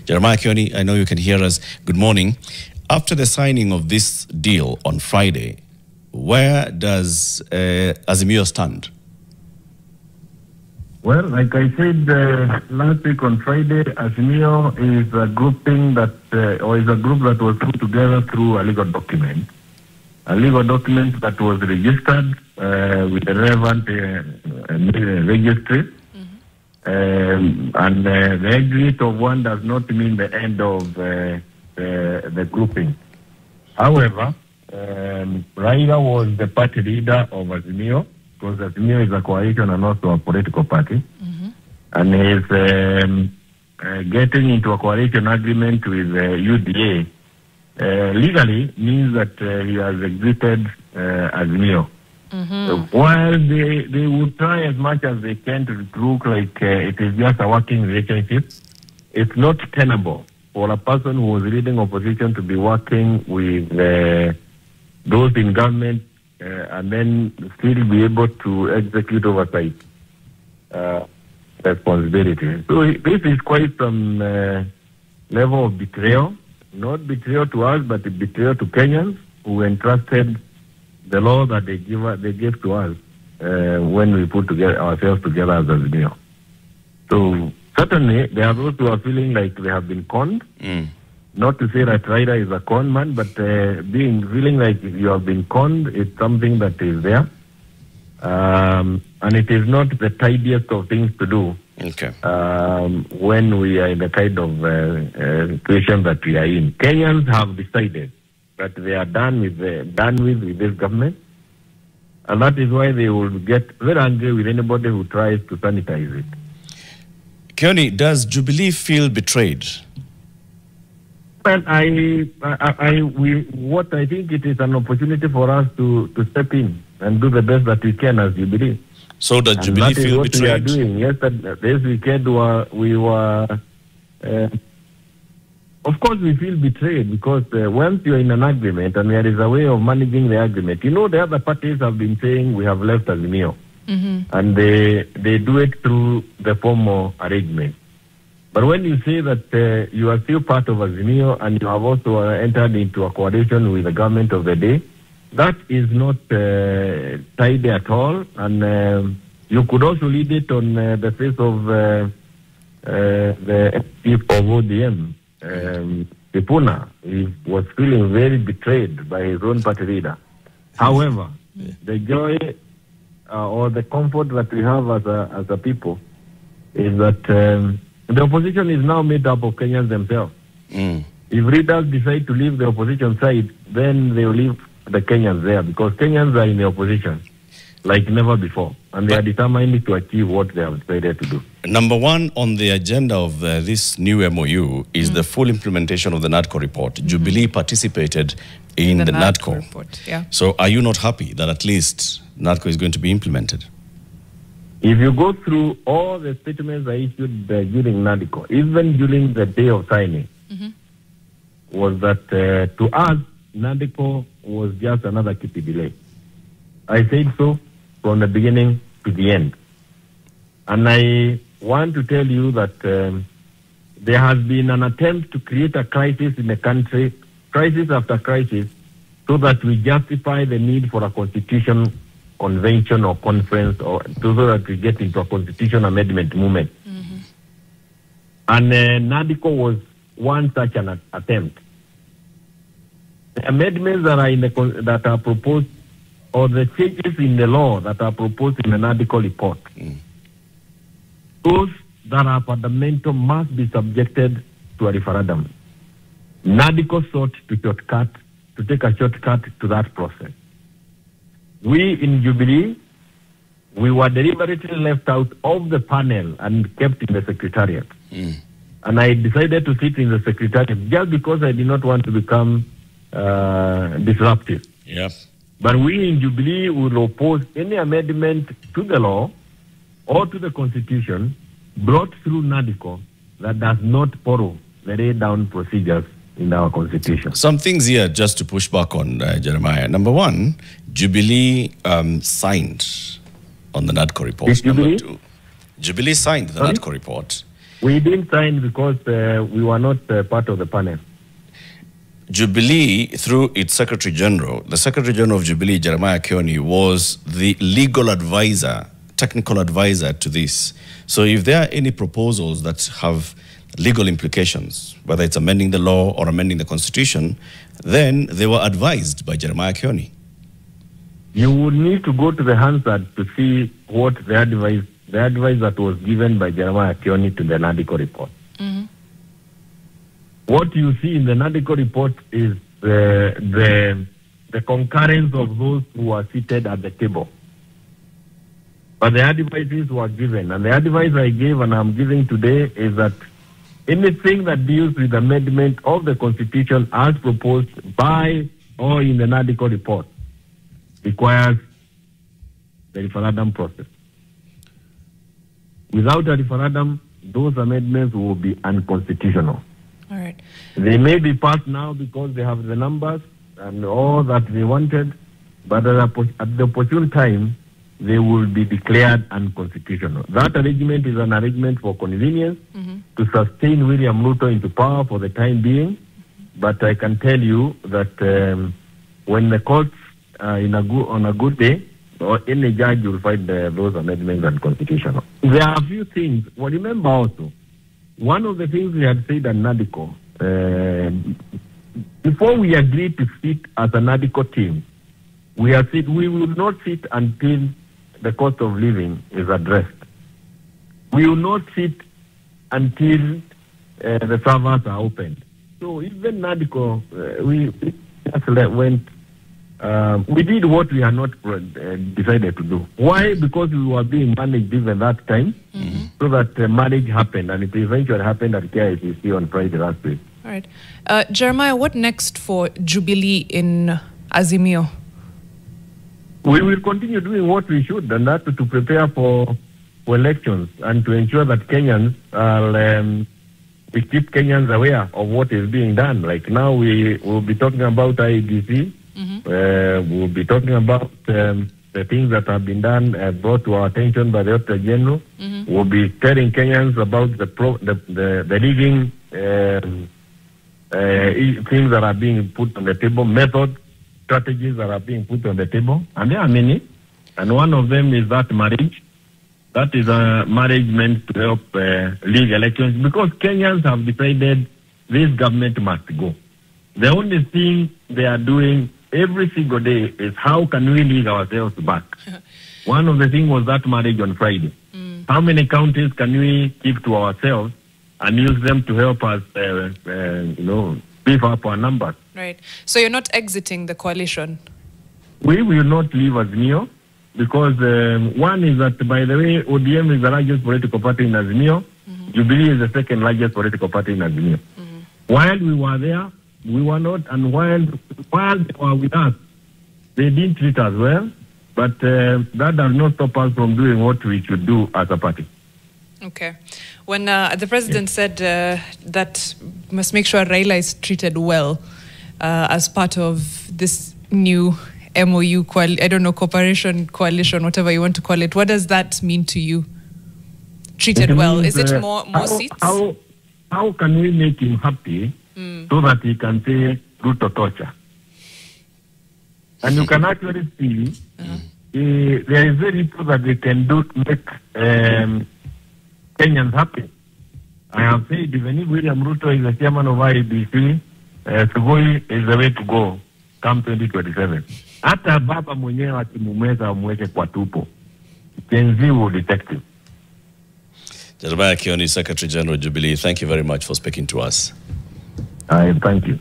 Jeremiah Kioni, I know you can hear us. Good morning. After the signing of this deal on Friday, where does Azimio stand? Well, like I said last week on Friday, Azimio is a grouping that, or is a group that was put together through a legal document. A legal document that was registered with the relevant registry. And the exit of one does not mean the end of the grouping. However, Raila was the party leader of Azimio, because Azimio is a coalition and also a political party. And he's getting into a coalition agreement with UDA. Legally means that he has exited Azimio. While they would try as much as they can to look like it is just a working relationship, it's not tenable for a person who was leading opposition to be working with those in government and then still be able to execute oversight responsibility. So this is quite some level of betrayal, not betrayal to us, but betrayal to Kenyans who entrusted the law that they gave to us when we put ourselves together as a video. So certainly there are those who are feeling like they have been conned. Not to say that Raila is a con man, but feeling like you have been conned is something that is there. And it is not the tidiest of things to do when we are in the kind of situation that we are in. Kenyans have decided that they are done with this government, and that is why they will get very angry with anybody who tries to sanitize it. Kioni, does Jubilee feel betrayed? Well, what I think it is an opportunity for us to step in and do the best that we can as Jubilee. So does Jubilee feel betrayed? We are doing. Yesterday, this weekend, we were. Of course, we feel betrayed because once you're in an agreement and there is a way of managing the agreement, you know, the other parties have been saying we have left Azimio. And they do it through the formal arrangement. But when you say that you are still part of Azimio and you have also entered into a coalition with the government of the day, that is not tidy at all. And you could also lead it on the face of the chief of ODM. Sifuna, he was feeling very betrayed by his own party leader. However, the joy or the comfort that we have as a people is that the opposition is now made up of Kenyans themselves. If leaders decide to leave the opposition side, then they will leave the Kenyans there, because Kenyans are in the opposition like never before, and they are determined to achieve what they have decided to do. Number one on the agenda of this new MOU is the full implementation of the NADCO report. Jubilee participated in the NADCO report. So are you not happy that at least NADCO is going to be implemented? If you go through all the statements I issued during NADCO, even during the day of signing, was that to us, NADCO was just another kitty delay. I said so from the beginning to the end. And I want to tell you that there has been an attempt to create a crisis in the country, crisis after crisis, so that we justify the need for a constitution convention or conference, or so that we get into a constitution amendment movement. And NADCO was one such an attempt. The amendments that are that are proposed, or the changes in the law that are proposed in the NADCO report, those that are fundamental must be subjected to a referendum. NADCO sought to take a shortcut to that process. We in Jubilee, we were deliberately left out of the panel and kept in the secretariat. And I decided to sit in the secretariat just because I did not want to become disruptive. But we in Jubilee will oppose any amendment to the law or to the constitution brought through NADCO that does not follow the laid-down procedures in our constitution. Some things here just to push back on, Jeremiah. Number one, Jubilee signed on the NADCO report. Jubilee? Number two, Jubilee signed the NADCO report. We didn't sign because we were not part of the panel. Jubilee, through its Secretary General, the Secretary General of Jubilee, Jeremiah Kioni, was the legal advisor, technical advisor to this. So if there are any proposals that have legal implications, whether it's amending the law or amending the constitution, then they were advised by Jeremiah Kioni. You would need to go to the Hansard to see what the advice that was given by Jeremiah Kioni to the NADICO report. What you see in the NADICO report is the concurrence of those who are seated at the table. But the advices were given, and the advice I gave and I'm giving today is that anything that deals with amendment of the Constitution as proposed by or in the NADICO report requires the referendum process. Without a referendum, those amendments will be unconstitutional. All right. They may be passed now because they have the numbers and all that they wanted, but at the opportune time, they will be declared unconstitutional. That arrangement is an arrangement for convenience to sustain William Ruto into power for the time being. But I can tell you that when the courts on a good day, or any judge will find those amendments unconstitutional. There are a few things. Well, remember also, one of the things we had said at NADICO, before we agreed to sit as a NADICO team, we had said we will not sit until the cost of living is addressed. We will not sit until the servers are opened. So even NADICO, we just went, we did what we had not decided to do. Why? Because we were being managed even that time, so that marriage happened, and it eventually happened at KICC on Friday last week. All right. Jeremiah, what next for Jubilee in Azimio? We will continue doing what we should, and that to prepare for elections and to ensure that Kenyans we keep Kenyans aware of what is being done. Like now, we will be talking about IEBC. We'll be talking about the things that have been done, brought to our attention by the Auditor General. We'll be telling Kenyans about the rigging things that are being put on the table, methods, strategies that are being put on the table. And there are many. And one of them is that marriage. That is a marriage meant to help lead elections, because Kenyans have decided this government must go. The only thing they are doing every single day is how can we lead ourselves back. One of the things was that marriage on Friday. How many counties can we keep to ourselves and use them to help us, beef up our numbers? Right. So you're not exiting the coalition? We will not leave Azimio, because one is that, by the way, ODM is the largest political party in Azimio. Jubilee is the second largest political party in Azimio. While we were there, we were not, and while they were with us, they didn't treat us well, but that does not stop us from doing what we should do as a party. Okay. When the president said that must make sure Raila is treated well as part of this new MOU, cooperation coalition, whatever you want to call it, what does that mean to you? Treated well? Is it more seats? How can we make him happy so that he can say Ruto torture? And you can actually see there is very little that they can do to make Kenyans happy. I have said, even if William Ruto is the chairman of IEBC, Sugoi is the way to go come 2027. Hata baba mwenyewe akimumeza amweke kwa tupo. Gen Z will detect him. Jeremiah Kioni, Secretary General Jubilee, thank you very much for speaking to us. Thank you.